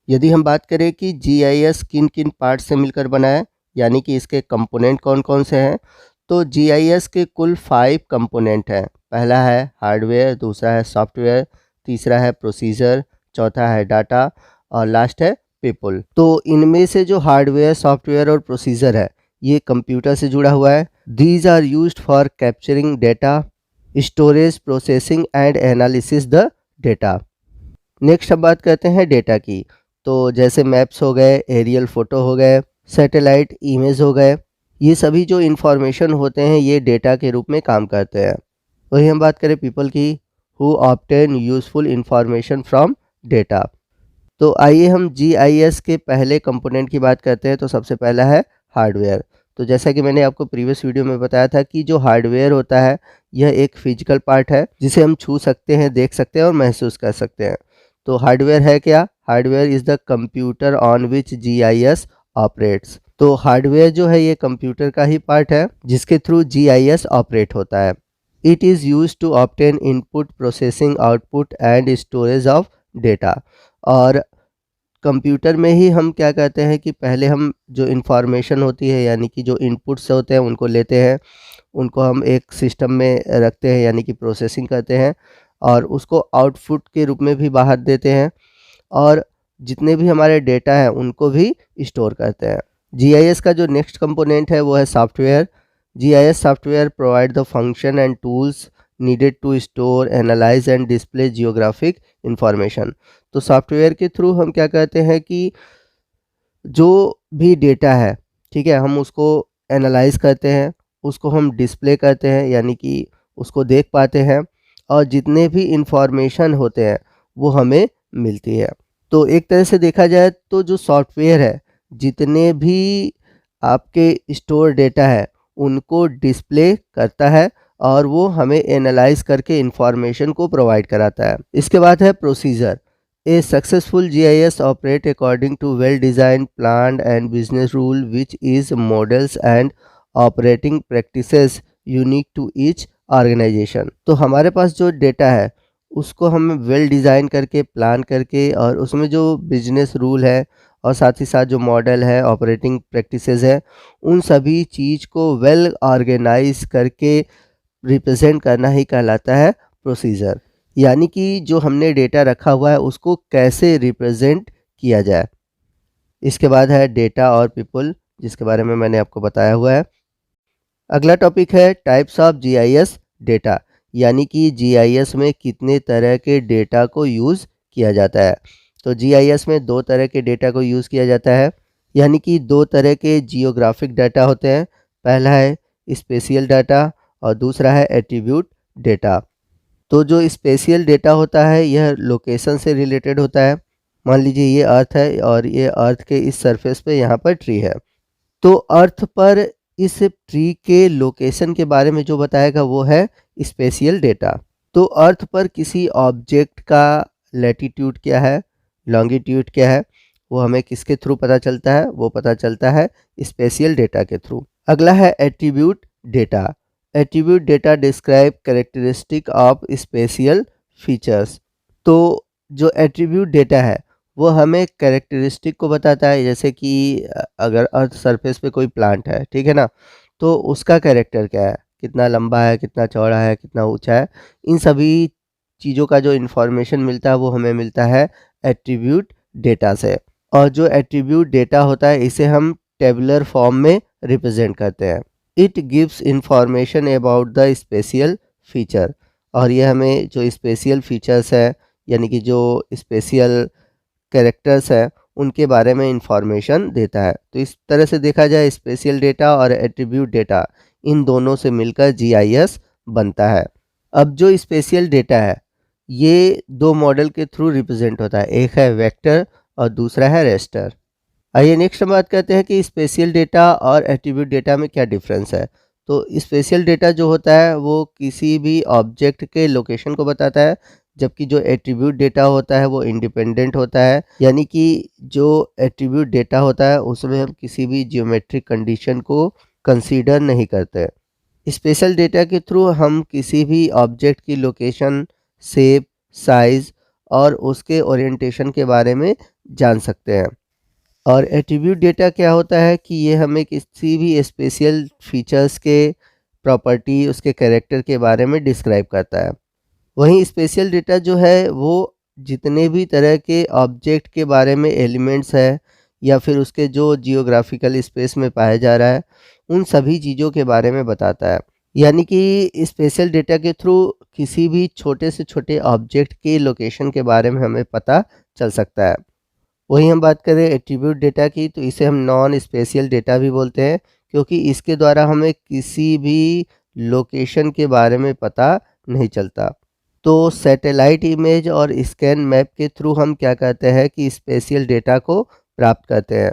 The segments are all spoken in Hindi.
यदि हम बात करें कि जीआईएस किन किन पार्ट से मिलकर बना है, यानी कि इसके कंपोनेंट कौन कौन से हैं, तो जीआईएस के कुल 5 कंपोनेंट हैं। पहला है हार्डवेयर, दूसरा है सॉफ्टवेयर, तीसरा है प्रोसीजर, चौथा है डाटा और लास्ट है पीपल। तो इनमें से जो हार्डवेयर, सॉफ्टवेयर और प्रोसीजर है, ये कंप्यूटर से जुड़ा हुआ है। These are used for capturing data, storage, processing and analysis the data. Next अब बात करते हैं डेटा की। तो जैसे मैप्स हो गए, एरियल फ़ोटो हो गए, सैटेलाइट इमेज हो गए, ये सभी जो इन्फॉर्मेशन होते हैं ये डेटा के रूप में काम करते हैं। वही हम बात करें पीपल की, who obtain useful information from data. तो आइए हम जीआईएस के पहले कंपोनेंट की बात करते हैं। तो सबसे पहला है हार्डवेयर। तो जैसा कि मैंने आपको प्रीवियस वीडियो में बताया था कि जो हार्डवेयर होता है यह एक फिजिकल पार्ट है जिसे हम छू सकते हैं, देख सकते हैं और महसूस कर सकते हैं। तो हार्डवेयर है क्या? Hardware is the computer on which GIS operates. तो हार्डवेयर जो है ये कंप्यूटर का ही पार्ट है जिसके थ्रू जीआईएस ऑपरेट होता है। It is use to obtain input, processing, output and storage of data. और कंप्यूटर में ही हम क्या कहते हैं कि पहले हम जो इन्फॉर्मेशन होती है, यानी कि जो इनपुट्स होते हैं उनको लेते हैं, उनको हम एक सिस्टम में रखते हैं, यानी कि प्रोसेसिंग करते हैं और उसको आउटपुट के रूप में भी बाहर देते हैं और जितने भी हमारे डेटा हैं उनको भी स्टोर करते हैं। जीआईएस का जो नेक्स्ट कंपोनेंट है वो है software. GIS software provide the function and tools needed to store, analyze and display geographic information. तो सॉफ्टवेयर के थ्रू हम क्या कहते हैं कि जो भी डेटा है, ठीक है, हम उसको एनालाइज करते हैं, उसको हम डिस्प्ले करते हैं, यानी कि उसको देख पाते हैं और जितने भी इंफॉर्मेशन होते हैं वो हमें मिलती है। तो एक तरह से देखा जाए तो जो सॉफ्टवेयर है, जितने भी आपके स्टोर डेटा है उनको डिस्प्ले करता है और वो हमें एनालाइज करके इंफॉर्मेशन को प्रोवाइड कराता है। इसके बाद है procedure. A successful GIS operate according to well-designed, planned and business rule which is models and operating practices unique to each organization। तो हमारे पास जो डेटा है उसको हम वेल डिज़ाइन करके, प्लान करके और उसमें जो बिजनेस रूल है और साथ ही साथ जो मॉडल है, ऑपरेटिंग प्रैक्टिसेस है, उन सभी चीज़ को वेल ऑर्गेनाइज करके रिप्रेजेंट करना ही कहलाता है प्रोसीजर। यानी कि जो हमने डेटा रखा हुआ है उसको कैसे रिप्रेजेंट किया जाए। इसके बाद है डेटा और पीपल, जिसके बारे में मैंने आपको बताया हुआ है। अगला टॉपिक है टाइप्स ऑफ जीआईएस डेटा, यानी कि जीआईएस में कितने तरह के डेटा को यूज़ किया जाता है। तो जीआईएस में 2 तरह के डेटा को यूज़ किया जाता है, यानी कि 2 तरह के जियोग्राफिक डाटा होते हैं। पहला है स्पेशियल डाटा और दूसरा है एट्रीब्यूट डेटा। तो जो स्पेशियल डेटा होता है यह लोकेशन से रिलेटेड होता है। मान लीजिए ये अर्थ है और ये अर्थ के इस सरफेस पे यहाँ पर ट्री है, तो अर्थ पर इस ट्री के लोकेशन के बारे में जो बताएगा वो है स्पेशियल डेटा। तो अर्थ पर किसी ऑब्जेक्ट का लैटिट्यूड क्या है, लॉन्गिट्यूड क्या है, वो हमें किसके थ्रू पता चलता है? वो पता चलता है स्पेशियल डेटा के थ्रू। अगला है attribute data. Attribute data describe characteristic of spatial features. तो जो एट्रीब्यूट डेटा है वो हमें कैरेक्टरिस्टिक को बताता है, जैसे कि अगर अर्थ सरफेस पे कोई प्लांट है, ठीक है ना, तो उसका कैरेक्टर क्या है, कितना लंबा है, कितना चौड़ा है, कितना ऊंचा है, इन सभी चीज़ों का जो इन्फॉर्मेशन मिलता है वो हमें मिलता है एट्रीब्यूट डेटा से। और जो एट्रीब्यूट डेटा होता है इसे हम टेबुलर फॉर्म में रिप्रेजेंट करते हैं। It gives information about the spatial feature. और ये हमें जो स्पेशियल फीचर्स है, यानी कि जो स्पेशियल कैरेक्टर्स है, उनके बारे में इंफॉर्मेशन देता है। तो इस तरह से देखा जाए स्पेशियल डेटा और एट्रीब्यूट डेटा, इन दोनों से मिलकर जीआईएस बनता है। अब जो स्पेशियल डेटा है ये 2 मॉडल के थ्रू रिप्रेजेंट होता है, एक है वेक्टर और दूसरा है रेस्टर। आइए नेक्स्ट हम बात करते हैं कि स्पेशियल डेटा और एट्रीब्यूट डेटा में क्या डिफरेंस है। तो स्पेशियल डेटा जो होता है वो किसी भी ऑब्जेक्ट के लोकेशन को बताता है, जबकि जो एट्रीब्यूट डेटा होता है वो इंडिपेंडेंट होता है, यानी कि जो एट्रीब्यूट डेटा होता है उसमें हम किसी भी जियोमेट्रिक कंडीशन को कंसीडर नहीं करते। स्पेशल डेटा के थ्रू हम किसी भी ऑब्जेक्ट की लोकेशन, शेप, साइज़ और उसके ओरिएंटेशन के बारे में जान सकते हैं। और एट्रीब्यूट डेटा क्या होता है कि ये हमें किसी भी स्पेशल फीचर्स के प्रॉपर्टी, उसके कैरेक्टर के बारे में डिस्क्राइब करता है। वहीं स्पेशल डेटा जो है वो जितने भी तरह के ऑब्जेक्ट के बारे में एलिमेंट्स है या फिर उसके जो जियोग्राफिकल स्पेस में पाया जा रहा है, उन सभी चीज़ों के बारे में बताता है। यानी कि स्पेशल डेटा के थ्रू किसी भी छोटे से छोटे ऑब्जेक्ट के लोकेशन के बारे में हमें पता चल सकता है। वहीं हम बात करें एट्रीब्यूट डेटा की, तो इसे हम नॉन स्पेशियल डेटा भी बोलते हैं, क्योंकि इसके द्वारा हमें किसी भी लोकेशन के बारे में पता नहीं चलता। तो सैटेलाइट इमेज और स्कैन मैप के थ्रू हम क्या कहते हैं कि स्पेशियल डेटा को प्राप्त करते हैं।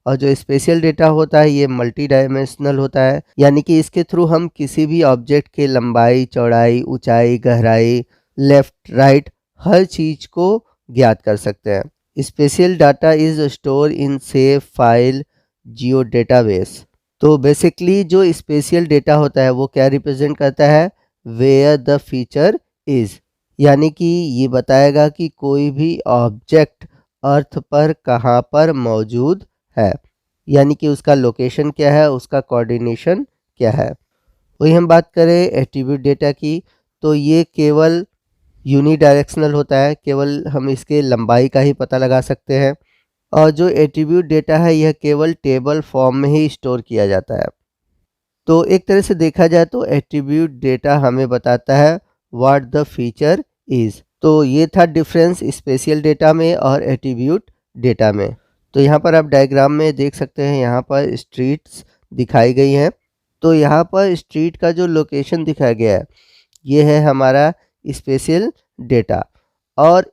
और जो स्पेशियल डेटा होता है ये मल्टी डायमेंशनल होता है, यानी कि इसके थ्रू हम किसी भी ऑब्जेक्ट के लंबाई, चौड़ाई, ऊंचाई, गहराई, लेफ्ट राइट हर चीज़ को ज्ञात कर सकते हैं। Special data is store in safe file Jio database. तो बेसिकली जो स्पेशल डेटा होता है वो क्या रिप्रेजेंट करता है, वेयर द फीचर इज, यानी कि ये बताएगा कि कोई भी ऑब्जेक्ट अर्थ पर कहाँ पर मौजूद है, यानी कि उसका लोकेशन क्या है, उसका कोऑर्डिनेशन क्या है। वही हम बात करें एट्रीब्यूट डेटा की, तो ये केवल यूनिडायरेक्शनल होता है, केवल हम इसके लंबाई का ही पता लगा सकते हैं। और जो एट्रीब्यूट डेटा है यह केवल टेबल फॉर्म में ही स्टोर किया जाता है। तो एक तरह से देखा जाए तो एट्रीब्यूट डेटा हमें बताता है व्हाट द फीचर इज़। तो ये था डिफरेंस स्पेशल डेटा में और एट्रीब्यूट डेटा में। तो यहाँ पर आप डायग्राम में देख सकते हैं, यहाँ पर स्ट्रीट्स दिखाई गई हैं। तो यहाँ पर स्ट्रीट का जो लोकेशन दिखाया गया है ये है हमारा स्पेशल डेटा। और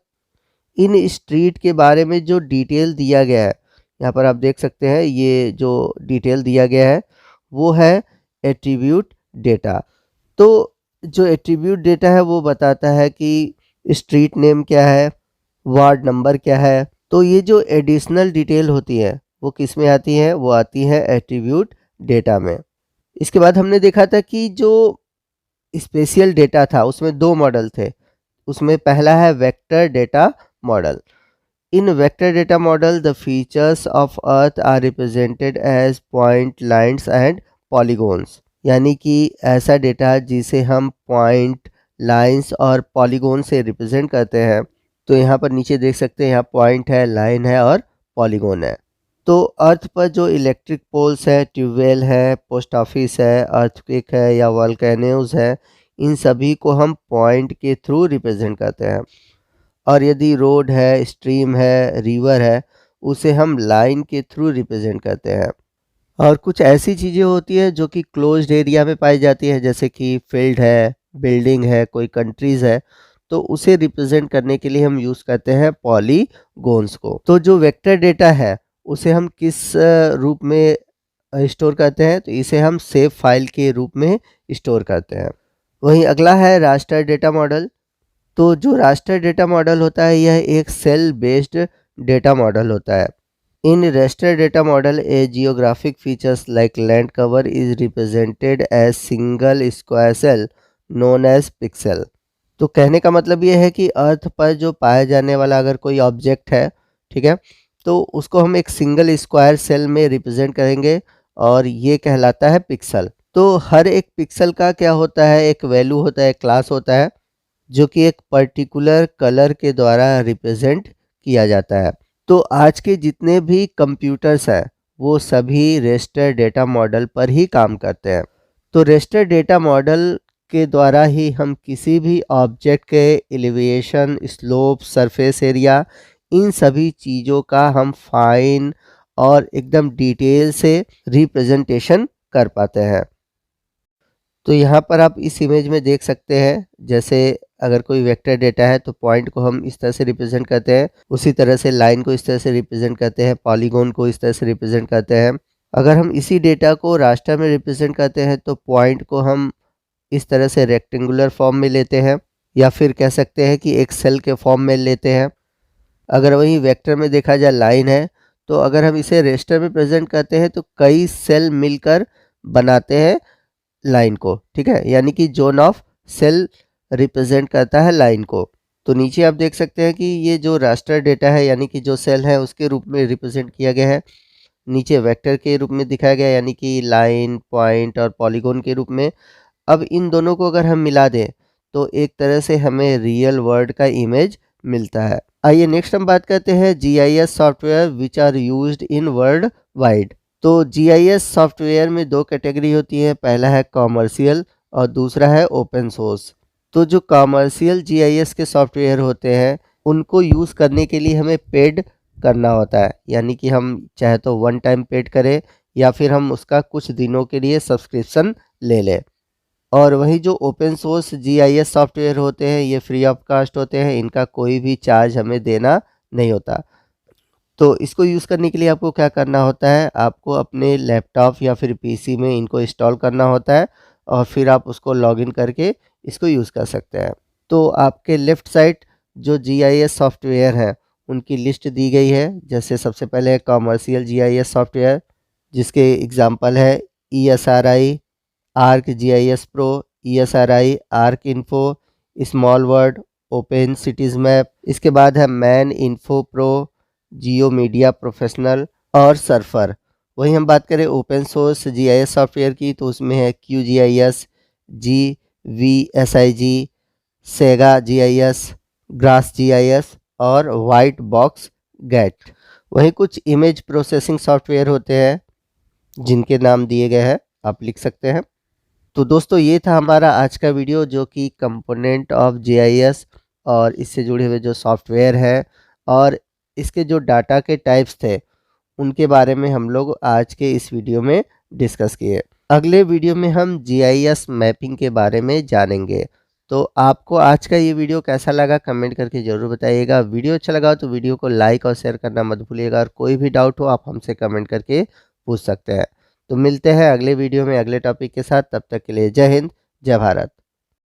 इन स्ट्रीट के बारे में जो डिटेल दिया गया है, यहाँ पर आप देख सकते हैं, ये जो डिटेल दिया गया है वो है एट्रीब्यूट डेटा। तो जो एट्रीब्यूट डेटा है वो बताता है कि स्ट्रीट नेम क्या है, वार्ड नंबर क्या है। तो ये जो एडिशनल डिटेल होती है वो किस में आती है, वो आती है एट्रीब्यूट डेटा में। इसके बाद हमने देखा था कि जो स्पेशल डेटा था उसमें दो मॉडल थे। उसमें पहला है vector data model. In vector data model, the features of Earth are represented as point, lines and polygons। यानी कि ऐसा डेटा जिसे हम पॉइंट, लाइंस और पॉलीगोन से रिप्रेजेंट करते हैं। तो यहाँ पर नीचे देख सकते हैं, यहाँ पॉइंट है, लाइन है और पॉलीगोन है। तो अर्थ पर जो इलेक्ट्रिक पोल्स है, ट्यूबवेल है, पोस्ट ऑफिस है, अर्थक्वेक है या वॉल्केनोज है, इन सभी को हम पॉइंट के थ्रू रिप्रेजेंट करते हैं। और यदि रोड है, स्ट्रीम है, रिवर है, उसे हम लाइन के थ्रू रिप्रेजेंट करते हैं। और कुछ ऐसी चीज़ें होती हैं जो कि क्लोज्ड एरिया में पाई जाती हैं, जैसे कि फील्ड है, बिल्डिंग है, कोई कंट्रीज़ है, तो उसे रिप्रेजेंट करने के लिए हम यूज़ करते हैं पॉलीगोन्स को। तो जो वेक्टर डेटा है उसे हम किस रूप में स्टोर करते हैं, तो इसे हम सेव फाइल के रूप में स्टोर करते हैं। वहीं अगला है रास्टर डेटा मॉडल। तो जो रास्टर डेटा मॉडल होता है यह एक सेल बेस्ड डेटा मॉडल होता है। In raster data model a geographic features like land cover is represented as single square cell known as pixel. तो कहने का मतलब ये है कि अर्थ पर जो पाया जाने वाला अगर कोई ऑब्जेक्ट है, ठीक है, तो उसको हम एक सिंगल स्क्वायर सेल में रिप्रेजेंट करेंगे और ये कहलाता है पिक्सल। तो हर एक पिक्सल का क्या होता है, एक वैल्यू होता है, क्लास होता है, जो कि एक पर्टिकुलर कलर के द्वारा रिप्रेजेंट किया जाता है। तो आज के जितने भी कंप्यूटर्स हैं वो सभी रास्टर डेटा मॉडल पर ही काम करते हैं। तो रास्टर डेटा मॉडल के द्वारा ही हम किसी भी ऑब्जेक्ट के एलिवेशन, स्लोप, सरफेस एरिया, इन सभी चीज़ों का हम फाइन और एकदम डिटेल से रिप्रेजेंटेशन कर पाते हैं। तो यहाँ पर आप इस इमेज में देख सकते हैं, जैसे अगर कोई वेक्टर डेटा है तो पॉइंट को हम इस तरह से रिप्रेजेंट करते हैं, उसी तरह से लाइन को इस तरह से रिप्रेजेंट करते हैं, पॉलीगोन को इस तरह से रिप्रेजेंट करते हैं। अगर हम इसी डेटा को रास्टर में रिप्रेजेंट करते हैं तो पॉइंट को हम इस तरह से रेक्टेंगुलर फॉर्म में लेते हैं, या फिर कह सकते हैं कि एक सेल के फॉर्म में लेते हैं। अगर वहीं वेक्टर में देखा जाए लाइन है, तो अगर हम इसे रास्टर में प्रेजेंट करते हैं तो कई सेल मिलकर बनाते हैं लाइन को, ठीक है, यानी कि जोन ऑफ सेल रिप्रेजेंट करता है लाइन को। तो नीचे आप देख सकते हैं कि ये जो रास्टर डेटा है यानी कि जो सेल है उसके रूप में रिप्रेजेंट किया गया है, नीचे वेक्टर के रूप में दिखाया गया है यानी कि लाइन, पॉइंट और पॉलीगॉन के रूप में। अब इन दोनों को अगर हम मिला दें तो एक तरह से हमें रियल वर्ल्ड का इमेज मिलता है। आइए नेक्स्ट हम बात करते हैं GIS software which are used in world wide. तो GIS सॉफ्टवेयर में दो कैटेगरी होती है, पहला है कॉमर्शियल और दूसरा है ओपन सोर्स। तो जो कॉमर्शियल GIS के सॉफ्टवेयर होते हैं उनको यूज़ करने के लिए हमें पेड करना होता है, यानी कि हम चाहे तो वन टाइम पेड करें या फिर हम उसका कुछ दिनों के लिए सब्सक्रिप्शन ले लें। और वही जो ओपन सोर्स GIS सॉफ्टवेयर होते हैं ये फ्री ऑफ कास्ट होते हैं, इनका कोई भी चार्ज हमें देना नहीं होता। तो इसको यूज़ करने के लिए आपको क्या करना होता है, आपको अपने लैपटॉप या फिर PC में इनको इंस्टॉल करना होता है और फिर आप उसको लॉगिन करके इसको यूज़ कर सकते हैं। तो आपके लेफ़्ट साइड जो GIS सॉफ्टवेयर हैं उनकी लिस्ट दी गई है। जैसे सबसे पहले है कॉमर्शियल GIS सॉफ्टवेयर जिसके एग्जांपल है ESRI, ArcGIS Pro, ESRI, ArcInfo, small word, open cities map. इसके बाद है मैन इन्फो प्रो, जियो मीडिया प्रोफेशनल और सर्फर। वहीं हम बात करें ओपन सोर्स GIS सॉफ्टवेयर की तो उसमें है QGIS, GVSIG, सेगा GIS, ग्रास GIS और वाइट बॉक्स गेट। वहीं कुछ इमेज प्रोसेसिंग सॉफ्टवेयर होते हैं जिनके नाम दिए गए हैं, आप लिख सकते हैं। तो दोस्तों ये था हमारा आज का वीडियो जो कि कंपोनेंट ऑफ GIS और इससे जुड़े हुए जो सॉफ्टवेयर है और इसके जो डाटा के टाइप्स थे उनके बारे में हम लोग आज के इस वीडियो में डिस्कस किए। अगले वीडियो में हम GIS मैपिंग के बारे में जानेंगे। तो आपको आज का ये वीडियो कैसा लगा कमेंट करके ज़रूर बताइएगा। वीडियो अच्छा लगा तो वीडियो को लाइक और शेयर करना मत भूलिएगा और कोई भी डाउट हो आप हमसे कमेंट करके पूछ सकते हैं। तो मिलते हैं अगले वीडियो में अगले टॉपिक के साथ, तब तक के लिए जय हिंद, जय भारत।